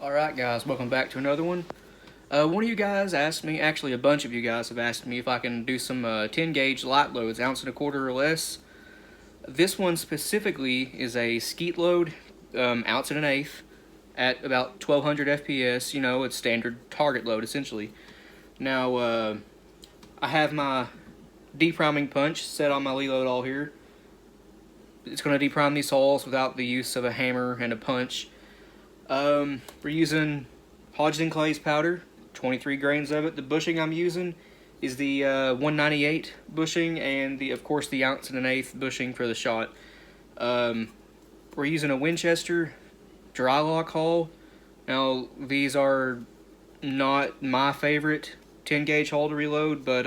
Alright guys, welcome back to another one. One of you guys asked me, actually a bunch of you guys have asked me if I can do some 10 gauge light loads, ounce and a quarter or less. This one specifically is a Skeet load, ounce and an eighth, at about 1200 FPS, you know, it's standard target load essentially. Now, I have my depriming punch set on my reload all here. It's going to deprime these holes without the use of a hammer and a punch. We're using Hodgson Clay's powder, 23 grains of it. The bushing I'm using is the 198 bushing and of course the ounce and an eighth bushing for the shot. We're using a Winchester dry lock hull. Now these are not my favorite 10 gauge hull to reload, but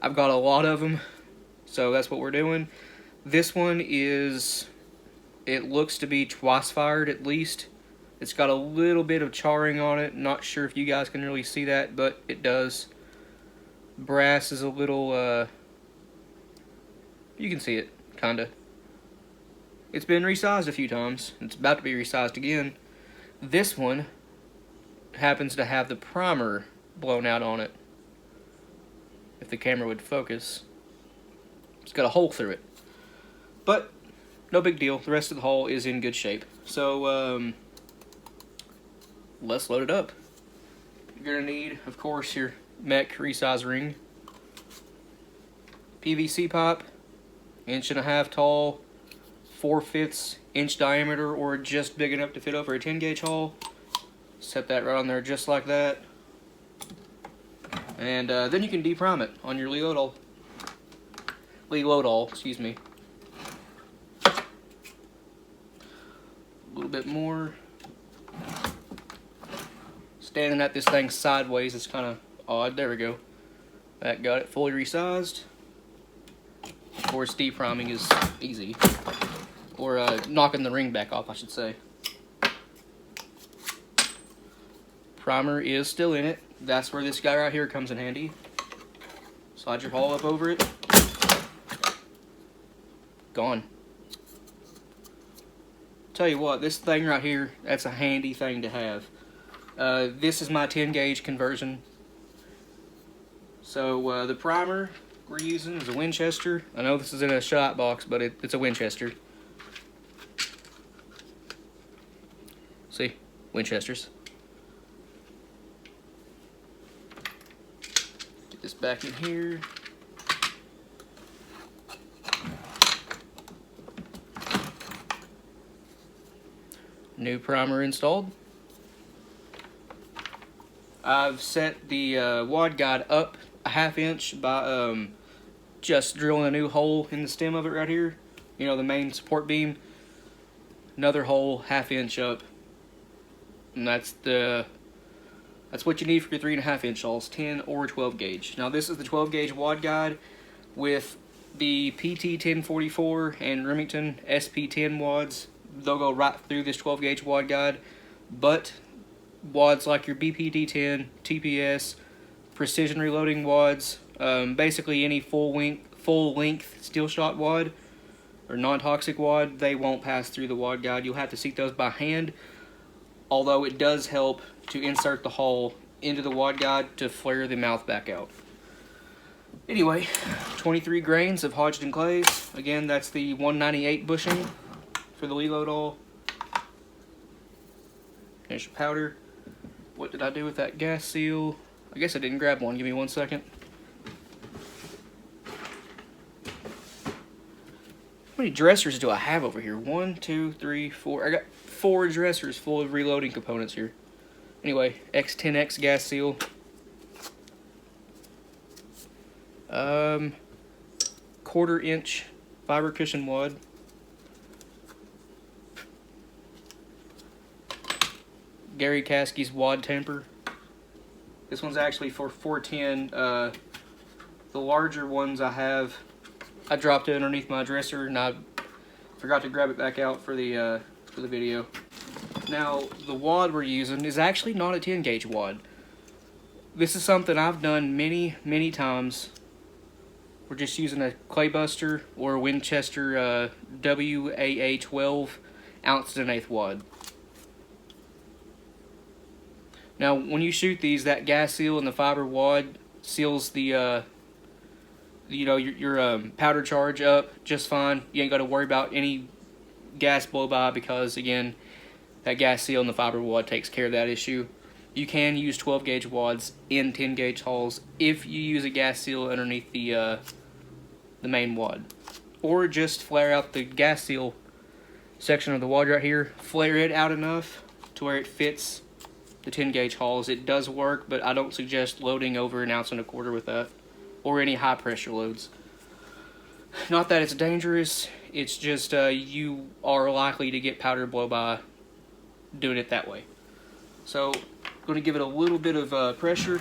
I've got a lot of them, so that's what we're doing. This one is, it looks to be twice fired at least. It's got a little bit of charring on it. Not sure if you guys can really see that, but it does. Brass is a little, you can see it, kinda. It's been resized a few times. It's about to be resized again. This one happens to have the primer blown out on it. If the camera would focus. It's got a hole through it. But no big deal. The rest of the hull is in good shape. So, let's load it up. You're going to need, of course, your mech resize ring, PVC pipe, 1.5 inch tall, 4/5 inch diameter, or just big enough to fit over a 10 gauge hull. Set that right on there just like that. And then you can deprime it on your reload hull, excuse me. A little bit more. Standing at this thing sideways is kind of odd. There we go. That got it fully resized. Of course, depriming is easy. Or knocking the ring back off, I should say. Primer is still in it. That's where this guy right here comes in handy. Slide your hull up over it. Gone. Tell you what, this thing right here, that's a handy thing to have. This is my 10 gauge conversion. So the primer we're using is a Winchester. I know this is in a shot box, but it's a Winchester. See? Winchesters. Get this back in here. New primer installed. I've set the wad guide up a 1/2 inch by just drilling a new hole in the stem of it right here. You know, the main support beam. Another hole 1/2 inch up. And that's what you need for your 3.5 inch hulls, 10 or 12 gauge. Now this is the 12 gauge wad guide with the PT 1044 and Remington SP10 wads. They'll go right through this 12 gauge wad guide, but wads like your BPD10, TPS, precision reloading wads, basically any full length steel shot wad or non-toxic wad, they won't pass through the wad guide. You'll have to seat those by hand, although it does help to insert the hull into the wad guide to flare the mouth back out. Anyway, 23 grains of Hodgson Clay's. Again, that's the 198 bushing for the reload hull. There's your powder. What did I do with that gas seal? I guess I didn't grab one. Give me 1 second. How many dressers do I have over here? 1, 2, 3, 4. I got 4 dressers full of reloading components here. Anyway, X10X gas seal. 1/4 inch fiber cushion wad. Gary Caskey's wad temper. This one's actually for 410. The larger ones I dropped it underneath my dresser and I forgot to grab it back out for the video. Now the wad we're using is actually not a 10 gauge wad. This is something I've done many times. We're just using a Claybuster or a Winchester WAA 12 ounce and an eighth wad. Now, when you shoot these, that gas seal in the fiber wad seals the your powder charge up just fine. You ain't got to worry about any gas blow by because, again, that gas seal in the fiber wad takes care of that issue. You can use 12 gauge wads in 10 gauge hulls if you use a gas seal underneath the main wad, or just flare out the gas seal section of the wad right here. Flare it out enough to where it fits the 10 gauge hulls. It does work, but I don't suggest loading over 1.25 ounces with that, or any high pressure loads. Not that it's dangerous, it's just you are likely to get powder blow by doing it that way. So I'm going to give it a little bit of pressure,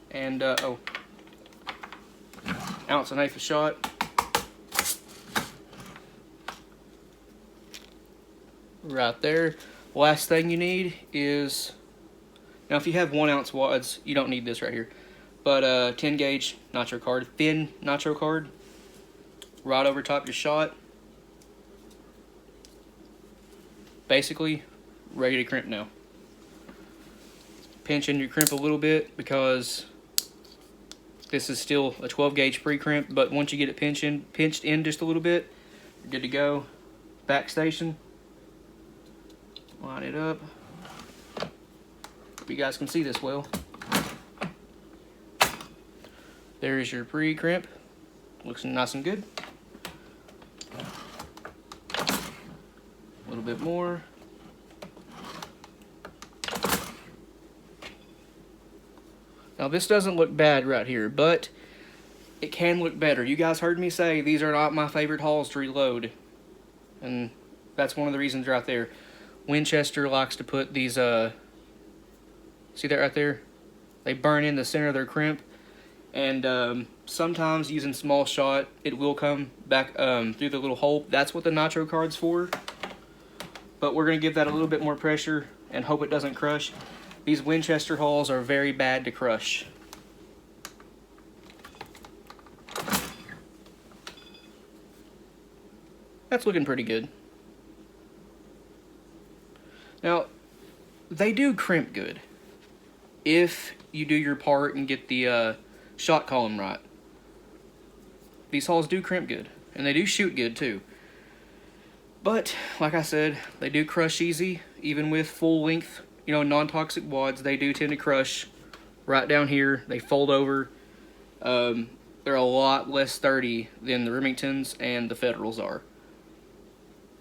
and 1.25 ounces a shot. Right there. Last thing you need is, now if you have 1 ounce wads, you don't need this right here, but 10 gauge nitro card, thin nitro card, right over top your shot. Basically ready to crimp now. Pinch in your crimp a little bit because this is still a 12 gauge pre-crimp, but once you get it pinched in just a little bit, you're good to go. Back station. Line it up. Hope you guys can see this well. There's your pre-crimp. Looks nice and good. A little bit more. Now this doesn't look bad right here, but it can look better. You guys heard me say these are not my favorite hulls to reload, and that's one of the reasons right there. Winchester likes to put these, see that right there? They burn in the center of their crimp, and sometimes using small shot, it will come back through the little hole. That's what the nitro card's for, but we're going to give that a little bit more pressure and hope it doesn't crush. These Winchester hulls are very bad to crush. That's looking pretty good. Now, they do crimp good if you do your part and get the shot column right. These hulls do crimp good, and they do shoot good too. But, like I said, they do crush easy, even with full length, non-toxic wads. They do tend to crush right down here. They fold over. They're a lot less sturdy than the Remingtons and the Federals are.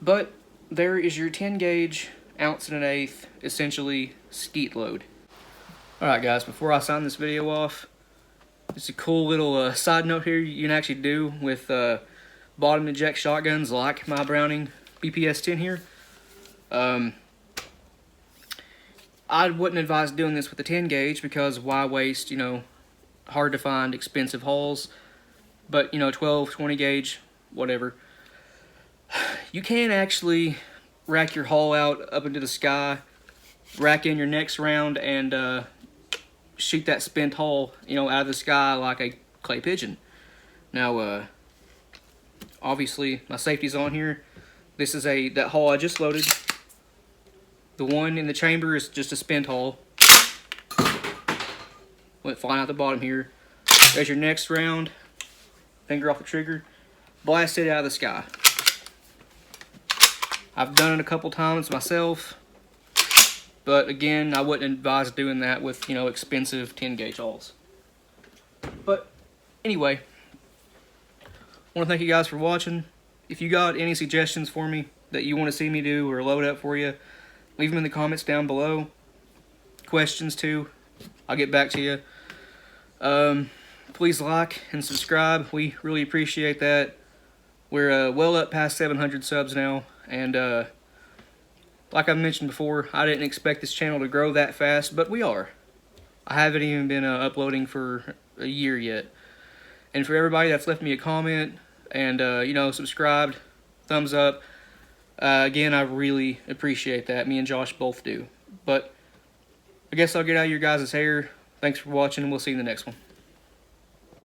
But there is your 10 gauge, 1 1/8 ounce, essentially skeet load. Alright guys, before I sign this video off, just a cool little side note here you can actually do with bottom inject shotguns like my Browning BPS 10 here. I wouldn't advise doing this with the 10 gauge because why waste, hard to find expensive hulls, but 12, 20 gauge, whatever. You can actually rack your hull out up into the sky, rack in your next round, and shoot that spent hull, out of the sky like a clay pigeon. Now, obviously, my safety's on here. This is that hull I just loaded. The one in the chamber is just a spent hull. Went flying out the bottom here. There's your next round. Finger off the trigger. Blast it out of the sky. I've done it a couple times myself, but again, I wouldn't advise doing that with, expensive 10 gauge hulls. But anyway, I want to thank you guys for watching. If you got any suggestions for me that you want to see me do or load up for you, leave them in the comments down below. Questions too, I'll get back to you. Please like and subscribe. We really appreciate that. We're well up past 700 subs now, and like I mentioned before, I didn't expect this channel to grow that fast, but we are. I haven't even been uploading for a year yet. And for everybody that's left me a comment and subscribed, thumbs up, again, I really appreciate that. Me and Josh both do. But I guess I'll get out of your guys' hair. Thanks for watching, and we'll see you in the next one.